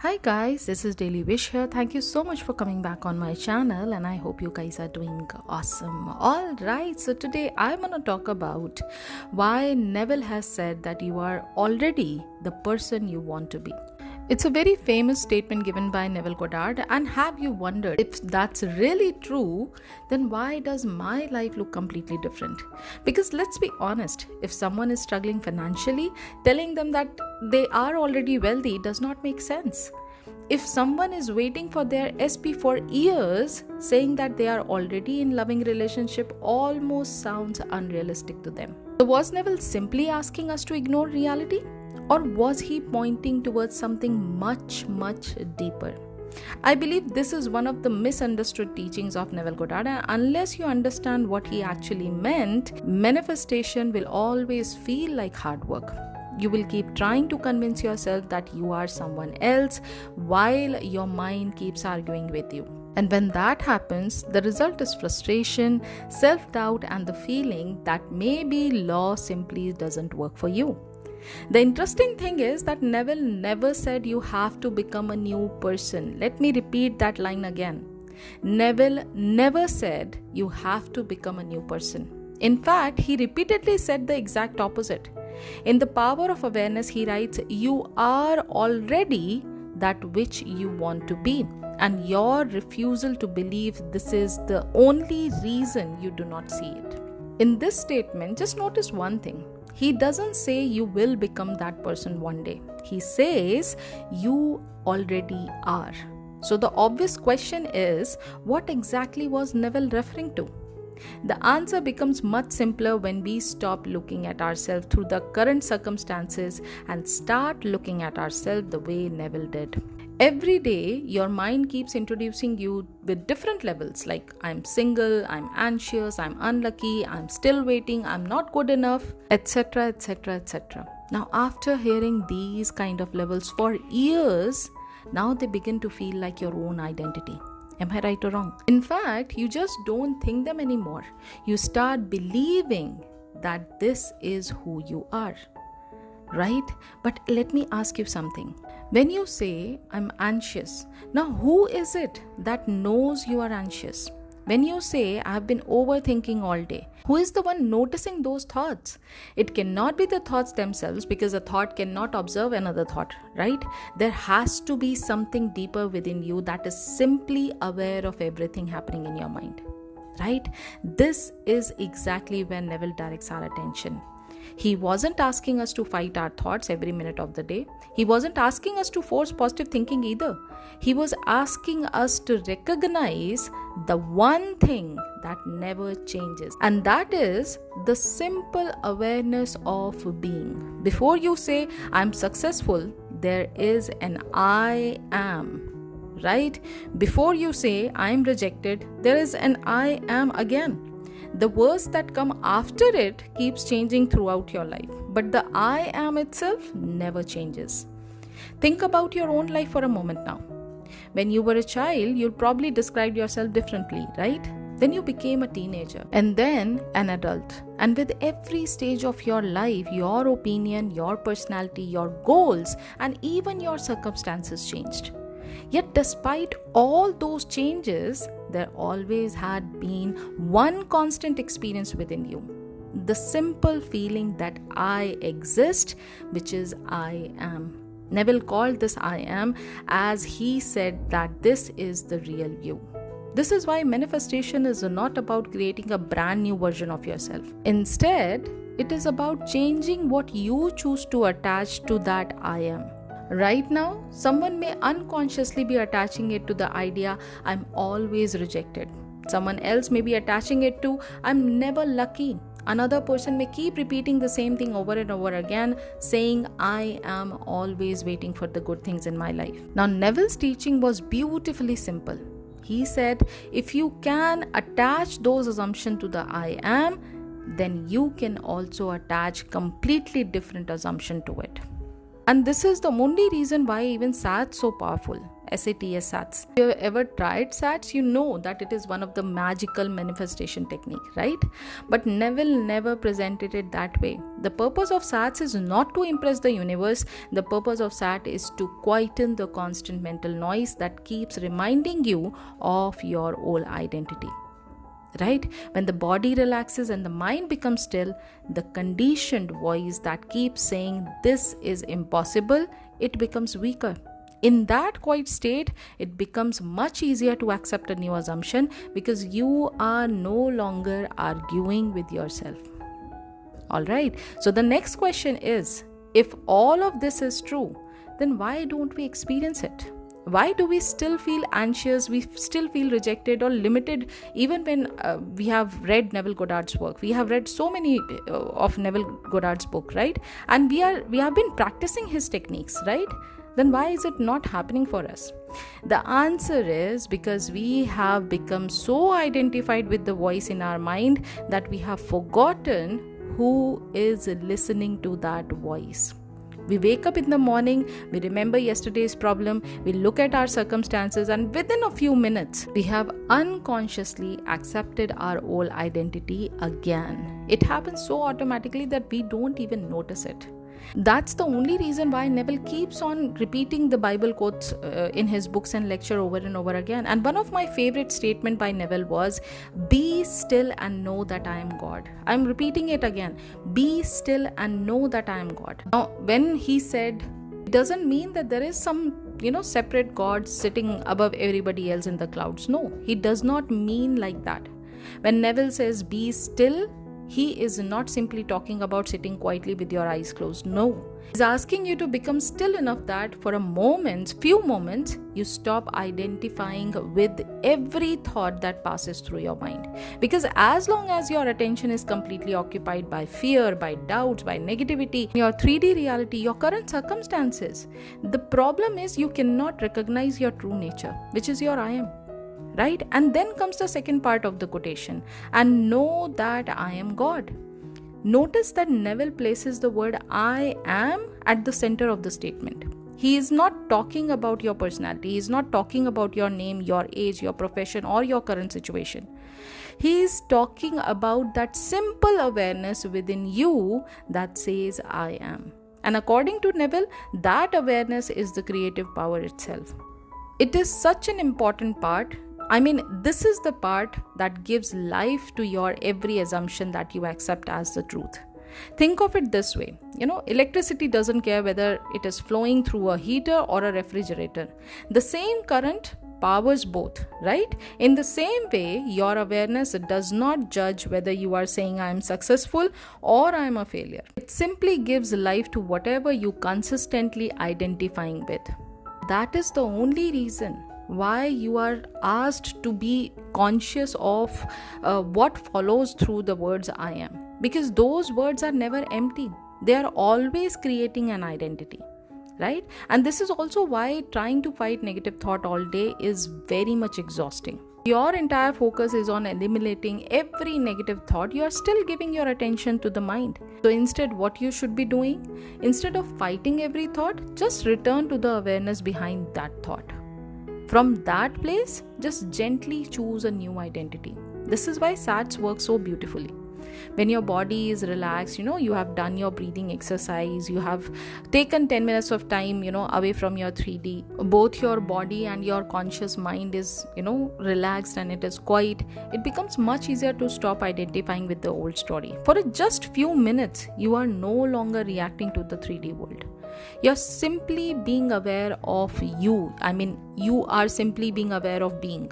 Hi guys, this is Daily Wish here. Thank you so much for coming back on my channel and I hope you guys are doing awesome. Alright, so today I'm going to talk about why Neville has said that you are already the person you want to be. It's a very famous statement given by Neville Goddard, and have you wondered if that's really true, then why does my life look completely different? Because let's be honest, if someone is struggling financially, telling them that they are already wealthy does not make sense. If someone is waiting for their SP for years, saying that they are already in loving relationship almost sounds unrealistic to them. So was Neville simply asking us to ignore reality? Or was he pointing towards something much, much deeper? I believe this is one of the misunderstood teachings of Neville Goddard, and unless you understand what he actually meant, manifestation will always feel like hard work. You will keep trying to convince yourself that you are someone else while your mind keeps arguing with you. And when that happens, the result is frustration, self-doubt, and the feeling that maybe law simply doesn't work for you. The interesting thing is that Neville never said you have to become a new person. Let me repeat that line again. Neville never said you have to become a new person. In fact, he repeatedly said the exact opposite. In The Power of Awareness, he writes, "You are already that which you want to be, and your refusal to believe this is the only reason you do not see it." In this statement, just notice one thing. He doesn't say you will become that person one day. He says you already are. So the obvious question is, what exactly was Neville referring to? The answer becomes much simpler when we stop looking at ourselves through the current circumstances and start looking at ourselves the way Neville did. Every day, your mind keeps introducing you with different levels like I'm single, I'm anxious, I'm unlucky, I'm still waiting, I'm not good enough, etc., etc., etc. Now, after hearing these kind of levels for years, now they begin to feel like your own identity. Am I right or wrong? In fact, you just don't think them anymore. You start believing that this is who you are. Right? But let me ask you something. When you say, I'm anxious, now who is it that knows you are anxious? When you say, I've been overthinking all day, who is the one noticing those thoughts? It cannot be the thoughts themselves, because a thought cannot observe another thought, right? There has to be something deeper within you that is simply aware of everything happening in your mind, right? This is exactly where Neville directs our attention. He wasn't asking us to fight our thoughts every minute of the day. He wasn't asking us to force positive thinking either. He was asking us to recognize the one thing that never changes, and that is the simple awareness of being. Before you say, I'm successful, there is an I am, right? Before you say, I'm rejected, there is an I am again. The words that come after it keeps changing throughout your life, but the I am itself never changes. Think about your own life for a moment now. When you were a child, you probably described yourself differently, right? Then you became a teenager and then an adult. And with every stage of your life, your opinion, your personality, your goals, and even your circumstances changed. Yet despite all those changes, there always had been one constant experience within you. The simple feeling that I exist, which is I am. Neville called this I am as he said that this is the real you. This is why manifestation is not about creating a brand new version of yourself. Instead, it is about changing what you choose to attach to that I am. Right now, someone may unconsciously be attaching it to the idea, I'm always rejected. Someone else may be attaching it to, I'm never lucky. Another person may keep repeating the same thing over and over again, saying, I am always waiting for the good things in my life. Now, Neville's teaching was beautifully simple. He said, if you can attach those assumptions to the I am, then you can also attach completely different assumption to it. And this is the only reason why even SATS is so powerful. SATS. If you have ever tried SATS, you know that it is one of the magical manifestation technique, right? But Neville never presented it that way. The purpose of SATS is not to impress the universe. The purpose of SATS is to quieten the constant mental noise that keeps reminding you of your old identity. Right? When the body relaxes and the mind becomes still, the conditioned voice that keeps saying this is impossible, it becomes weaker. In that quiet state, it becomes much easier to accept a new assumption because you are no longer arguing with yourself. Alright, so the next question is, if all of this is true, then why don't we experience it? Why do we still feel anxious? We still feel rejected or limited, even when we have read Neville Goddard's work. We have read so many of Neville Goddard's book, right? And we have been practicing his techniques, right? Then why is it not happening for us? The answer is because we have become so identified with the voice in our mind that we have forgotten who is listening to that voice. We wake up in the morning, we remember yesterday's problem, we look at our circumstances, and within a few minutes, we have unconsciously accepted our old identity again. It happens so automatically that we don't even notice it. That's the only reason why Neville keeps on repeating the Bible quotes in his books and lecture over and over again. And one of my favorite statements by Neville was, "Be still and know that I am God." I'm repeating it again. Be still and know that I am God. Now, when he said, it doesn't mean that there is some separate God sitting above everybody else in the clouds. No, he does not mean like that. When Neville says, "Be still," he is not simply talking about sitting quietly with your eyes closed. No. He's asking you to become still enough that for few moments, you stop identifying with every thought that passes through your mind. Because as long as your attention is completely occupied by fear, by doubts, by negativity, your 3D reality, your current circumstances, the problem is you cannot recognize your true nature, which is your I am. Right? And then comes the second part of the quotation, and know that I am God. Notice that Neville places the word I am at the center of the statement. He is not talking about your personality. He is not talking about your name, your age, your profession, or your current situation. He is talking about that simple awareness within you that says I am. And according to Neville, that awareness is the creative power itself. It is such an important part. This is the part that gives life to your every assumption that you accept as the truth. Think of it this way. Electricity doesn't care whether it is flowing through a heater or a refrigerator. The same current powers both, right? In the same way, your awareness does not judge whether you are saying I am successful or I am a failure. It simply gives life to whatever you consistently identifying with. That is the only reason why you are asked to be conscious of what follows through the words I am. Because those words are never empty. They are always creating an identity. Right? And this is also why trying to fight negative thought all day is very much exhausting. Your entire focus is on eliminating every negative thought. You are still giving your attention to the mind. So instead, what you should be doing, instead of fighting every thought, just return to the awareness behind that thought. From that place, just gently choose a new identity. This is why SATS works so beautifully. When your body is relaxed, you have done your breathing exercise, you have taken 10 minutes of time, away from your 3D. Both your body and your conscious mind is, relaxed and it is quiet. It becomes much easier to stop identifying with the old story. For just few minutes, you are no longer reacting to the 3D world. You're simply being aware of you. You are simply being aware of being.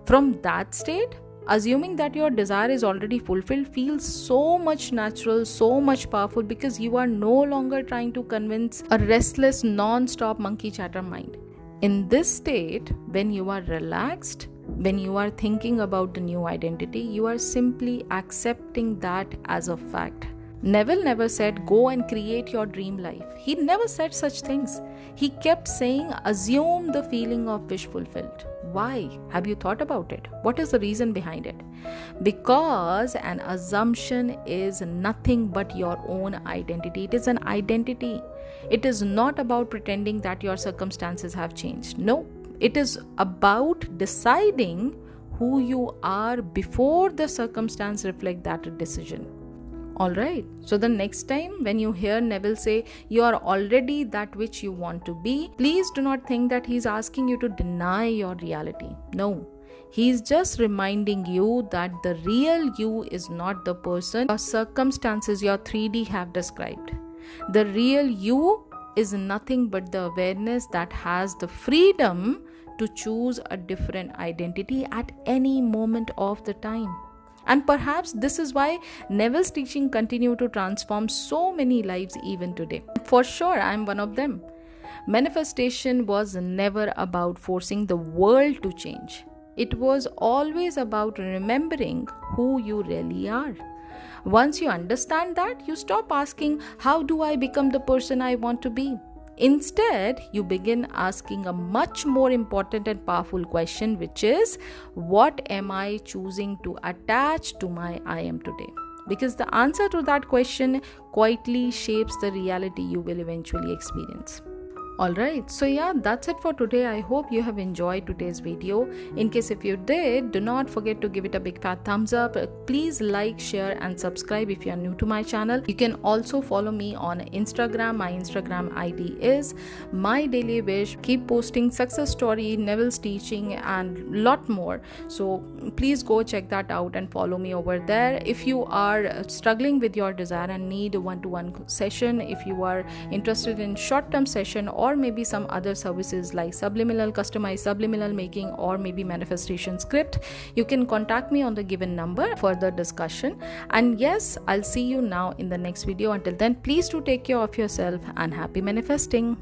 From that state, assuming that your desire is already fulfilled feels so much natural, so much powerful, because you are no longer trying to convince a restless, non-stop monkey chatter mind. In this state, when you are relaxed, when you are thinking about the new identity, you are simply accepting that as a fact. Neville never said, go and create your dream life. He never said such things. He kept saying, assume the feeling of wish fulfilled. Why? Have you thought about it? What is the reason behind it? Because an assumption is nothing but your own identity. It is an identity. It is not about pretending that your circumstances have changed. No, It is about deciding who you are before the circumstance reflect that decision. Alright, so the next time when you hear Neville say you are already that which you want to be, please do not think that he's asking you to deny your reality. No, he's just reminding you that the real you is not the person or circumstances your 3D have described. The real you is nothing but the awareness that has the freedom to choose a different identity at any moment of the time. And perhaps this is why Neville's teaching continue to transform so many lives even today. For sure, I'm one of them. Manifestation was never about forcing the world to change. It was always about remembering who you really are. Once you understand that, you stop asking, how do I become the person I want to be? Instead, you begin asking a much more important and powerful question, which is, what am I choosing to attach to my I am today? Because the answer to that question quietly shapes the reality you will eventually experience. Alright, so yeah, that's it for today. I hope you have enjoyed today's video. In case if you did, do not forget to give it a big fat thumbs up. Please like, share and subscribe if you are new to my channel. You can also follow me on Instagram. My Instagram ID is My Daily Wish. Keep posting success story, Neville's teaching and lot more. So please go check that out and follow me over there. If you are struggling with your desire and need a one-to-one session, if you are interested in short-term session or maybe some other services like subliminal, customized subliminal making, or maybe manifestation script, you can contact me on the given number for further discussion. And yes, I'll see you now in the next video. Until then, please do take care of yourself and happy manifesting.